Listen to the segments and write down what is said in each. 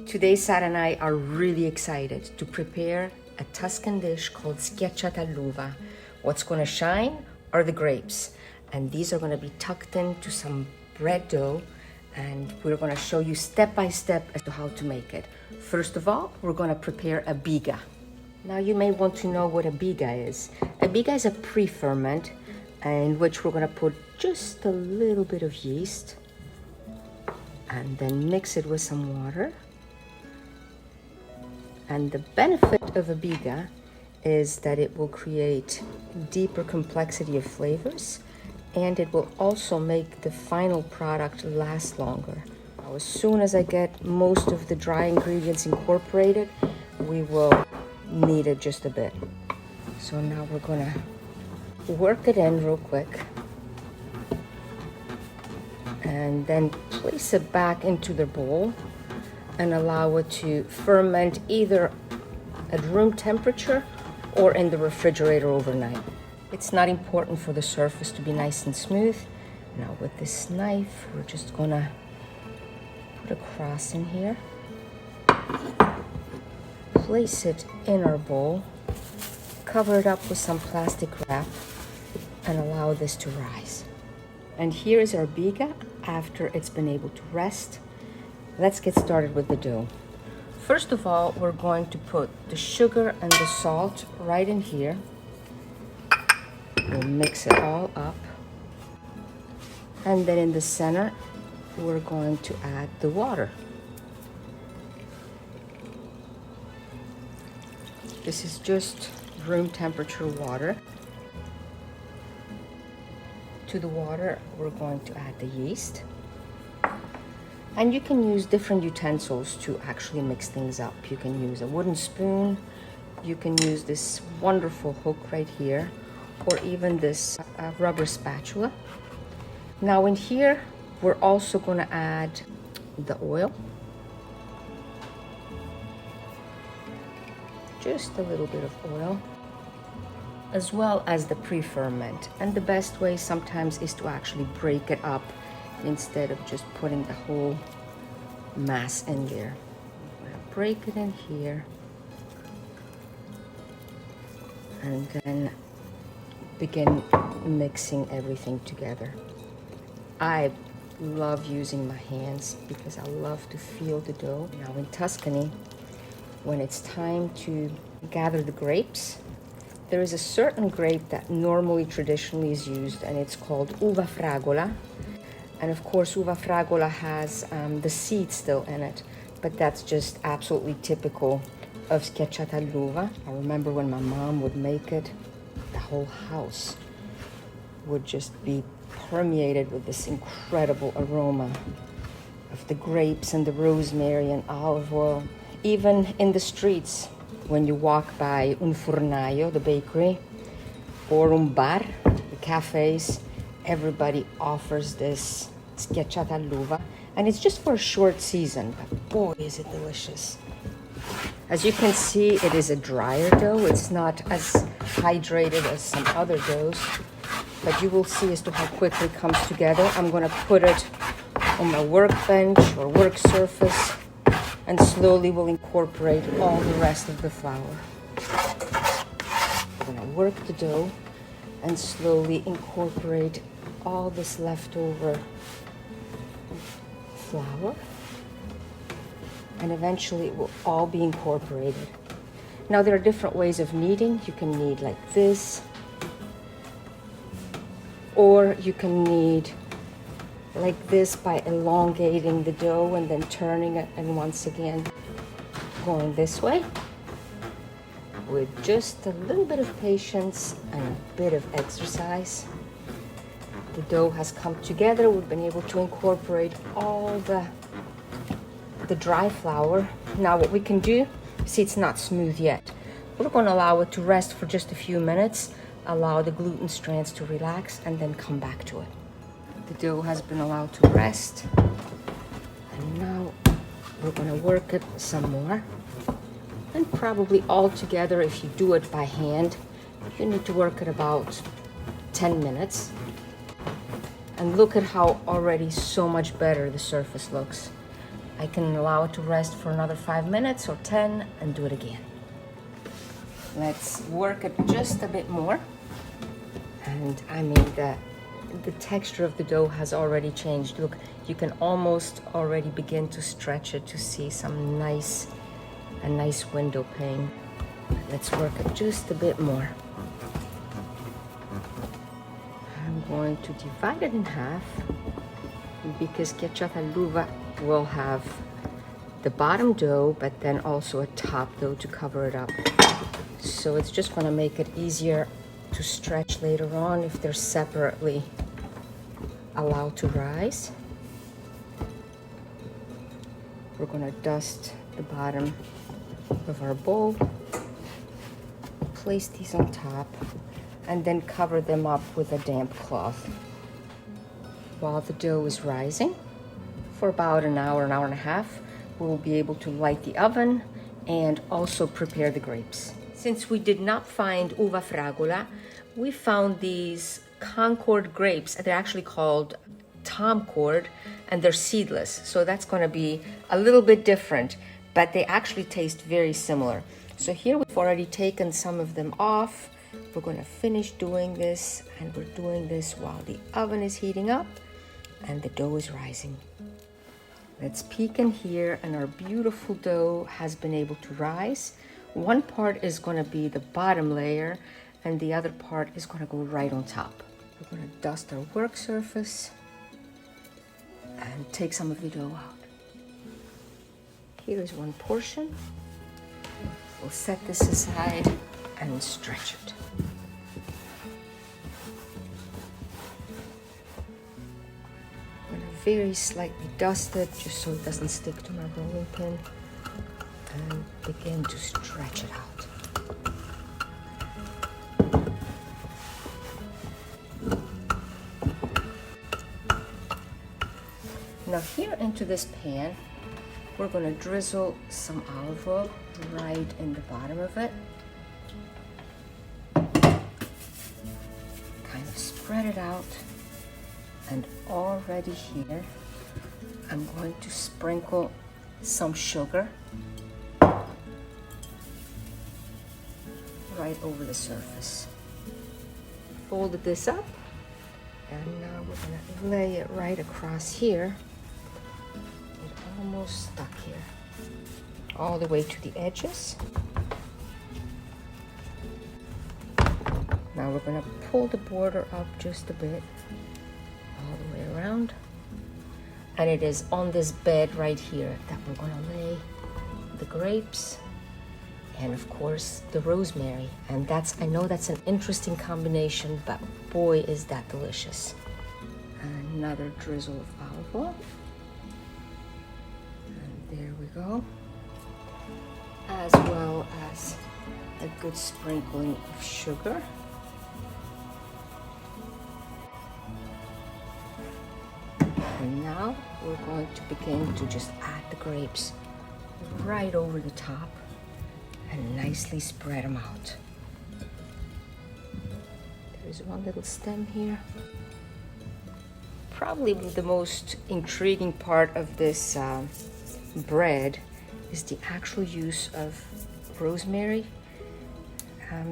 Today, Sarah and I are really excited to prepare a Tuscan dish called Schiacciata all'uva. What's going to shine are the grapes, and these are going to be tucked into some bread dough, and we're going to show you step by step as to how to make it. First of all, we're going to prepare a biga. Now you may want to know what a biga is. A biga is a pre-ferment in which we're going to put just a little bit of yeast and then mix it with some water. And the benefit of a biga is that it will create deeper complexity of flavors, and it will also make the final product last longer. Now, as soon as I get most of the dry ingredients incorporated, we will knead it just a bit. So now we're gonna work it in real quick and then place it back into the bowl and allow it to ferment either at room temperature or in the refrigerator overnight. It's not important for the surface to be nice and smooth. Now with this knife, we're just gonna put a cross in here, place it in our bowl, cover it up with some plastic wrap, and allow this to rise. And here is our biga after it's been able to rest. Let's get started with the dough. First of all, we're going to put the sugar and the salt right in here. We'll mix it all up. And then in the center, we're going to add the water. This is just room temperature water. To the water, we're going to add the yeast. And you can use different utensils to actually mix things up. You can use a wooden spoon, you can use this wonderful hook right here, or even this rubber spatula. Now in here, we're also going to add the oil. Just a little bit of oil, as well as the pre-ferment. And the best way sometimes is to actually break it up instead of just putting the whole mass in there. I'm gonna break it in here and then begin mixing everything together. I love using my hands because I love to feel the dough. Now in Tuscany, when it's time to gather the grapes, there is a certain grape that normally traditionally is used, and it's called uva fragola. And of course, uva fragola has the seed still in it, but that's just absolutely typical of Schiacciata all'uva. I remember when my mom would make it, the whole house would just be permeated with this incredible aroma of the grapes and the rosemary and olive oil. Even in the streets, when you walk by un fornaio, the bakery, or un bar, the cafes, everybody offers this Schiacciata all'uva, and it's just for a short season, but boy, is it delicious. As you can see, it is a drier dough. It's not as hydrated as some other doughs, but you will see as to how quickly it comes together. I'm going to put it on my workbench or work surface, and slowly we'll incorporate all the rest of the flour. We're going to work the dough and slowly incorporate all this leftover flour, and eventually it will all be incorporated. Now there are different ways of kneading. You can knead like this, or you can knead like this by elongating the dough and then turning it, and once again going this way. With just a little bit of patience and a bit of exercise, the dough has come together. We've been able to incorporate all the dry flour. Now what we can do, see it's not smooth yet. We're going to allow it to rest for just a few minutes, allow the gluten strands to relax, and then come back to it. The dough has been allowed to rest, and now we're going to work it some more. And probably all together, if you do it by hand, you need to work it about 10 minutes. And look at how already so much better the surface looks. I can allow it to rest for another 5 minutes or 10 and do it again. Let's work it just a bit more. And I mean, the texture of the dough has already changed. Look, you can almost already begin to stretch it to see a nice window pane. Let's work it just a bit more. I'm going to divide it in half because schiacciata all'uva will have the bottom dough, but then also a top dough to cover it up. So it's just going to make it easier to stretch later on if they're separately allowed to rise. We're going to dust the bottom of our bowl, place these on top, and then cover them up with a damp cloth. While the dough is rising, for about an hour and a half, we'll be able to light the oven and also prepare the grapes. Since we did not find uva fragola, we found these Concord grapes. They're actually called Tom Cord, and they're seedless. So that's going to be a little bit different, but they actually taste very similar. So here we've already taken some of them off. We're going to finish doing this, and we're doing this while the oven is heating up and the dough is rising. Let's peek in here, and our beautiful dough has been able to rise. One part is going to be the bottom layer, and the other part is going to go right on top. We're going to dust our work surface and take some of the dough out. Here is one portion. We'll set this aside and stretch it. I'm going to very slightly dust it just so it doesn't stick to my rolling pin, and begin to stretch it out. Now here into this pan, we're going to drizzle some olive oil right in the bottom of it. Kind of spread it out, and already here, I'm going to sprinkle some sugar right over the surface. Folded this up, and now we're going to lay it right across here. Almost stuck here, all the way to the edges. Now we're going to pull the border up just a bit, all the way around. And it is on this bed right here that we're going to lay the grapes and, of course, the rosemary. And I know that's an interesting combination, but boy, is that delicious. Another drizzle of olive oil. There we go, as well as a good sprinkling of sugar. And now we're going to begin to just add the grapes right over the top and nicely spread them out. There's one little stem here. Probably the most intriguing part of this bread is the actual use of rosemary.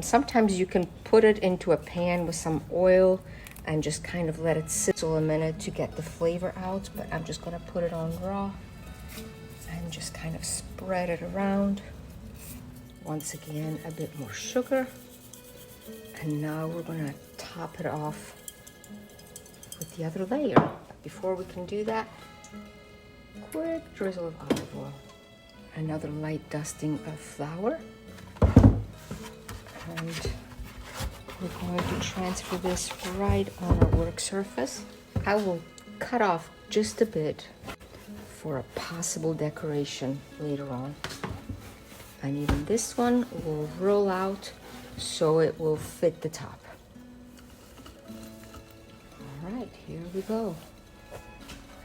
Sometimes you can put it into a pan with some oil and just kind of let it sizzle a minute to get the flavor out, but I'm just going to put it on raw and just kind of spread it around. Once again, a bit more sugar, and now we're going to top it off with the other layer. But before we can do that, quick drizzle of olive oil, another light dusting of flour, and we're going to transfer this right on our work surface. I will cut off just a bit for a possible decoration later on, and even this one will roll out so it will fit the top. All right, here we go.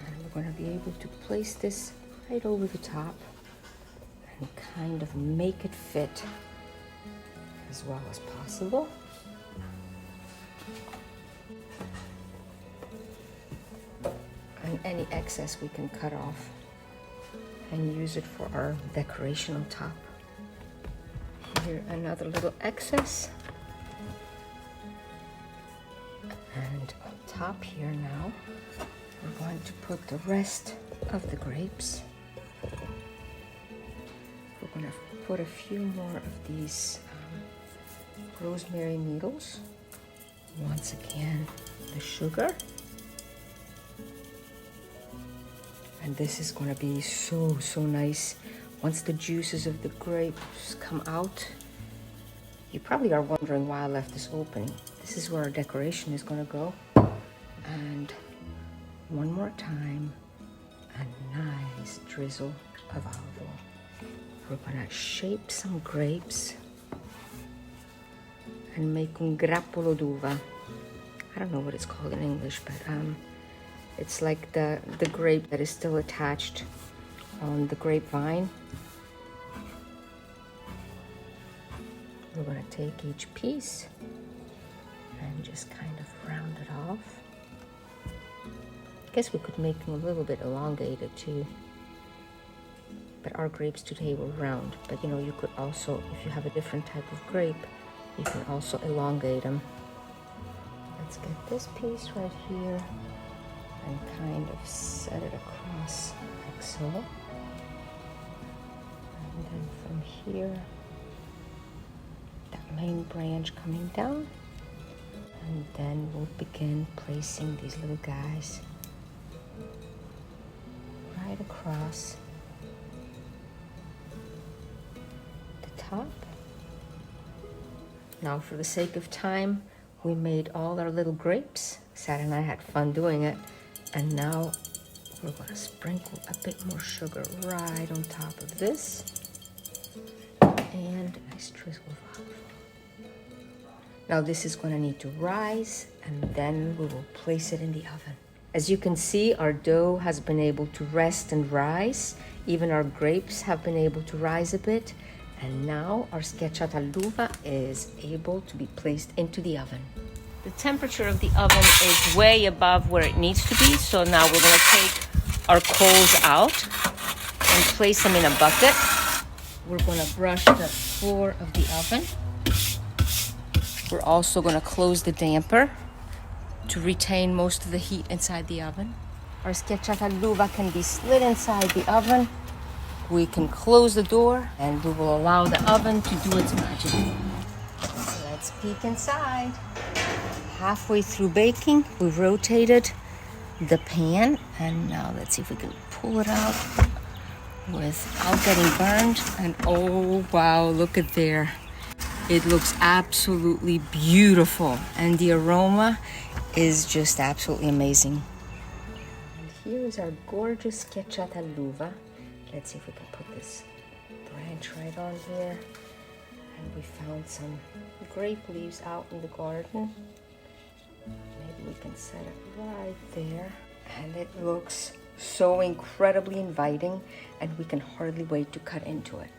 And we're going to be able to place this right over the top and kind of make it fit as well as possible. And any excess we can cut off. and use it for our decoration on top. Here, another little excess. And on top here now, we're going to put the rest of the grapes. We're going to put a few more of these rosemary needles. Once again, the sugar. And this is going to be so nice. Once the juices of the grapes come out, you probably are wondering why I left this open. This is where our decoration is going to go. And one more time, a nice drizzle of olive oil. We're going to shape some grapes and make un grappolo d'uva. I don't know what it's called in English, but it's like the grape that is still attached on the grapevine. We're going to take each piece and just kind of round it off. I guess we could make them a little bit elongated too. But our grapes today were round. But you know, you could also, if you have a different type of grape, you can also elongate them. Let's get this piece right here and kind of set it across like so. And then from here, that main branch coming down. And then we'll begin placing these little guys right across the top. Now, for the sake of time, we made all our little grapes. Sally and I had fun doing it. And now we're going to sprinkle a bit more sugar right on top of this. And a nice drizzle of olive oil. Now this is going to need to rise, and then we will place it in the oven. As you can see, our dough has been able to rest and rise. Even our grapes have been able to rise a bit. And now our schiacciata all'uva is able to be placed into the oven. The temperature of the oven is way above where it needs to be. So now we're going to take our coals out and place them in a bucket. We're going to brush the floor of the oven. We're also going to close the damper to retain most of the heat inside the oven. Our schiacciata all'uva can be slid inside the oven. We can close the door and we will allow the oven to do its magic. Let's peek inside. Halfway through baking, we've rotated the pan, and now let's see if we can pull it out without getting burned. And oh wow, look at there. It looks absolutely beautiful, and the aroma is just absolutely amazing. And here is our gorgeous schiacciata all'uva. Let's see if we can put this branch right on here. And we found some grape leaves out in the garden. Maybe we can set it right there. And it looks so incredibly inviting, and we can hardly wait to cut into it.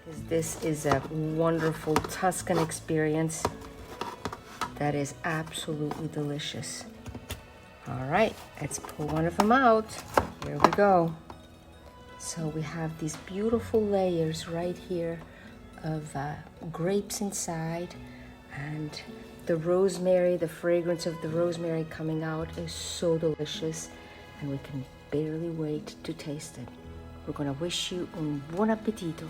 Because this is a wonderful Tuscan experience that is absolutely delicious. All right, let's pull one of them out. Here we go. So we have these beautiful layers right here of grapes inside, and the rosemary, the fragrance of the rosemary coming out is so delicious, and we can barely wait to taste it. We're gonna wish you un buon appetito.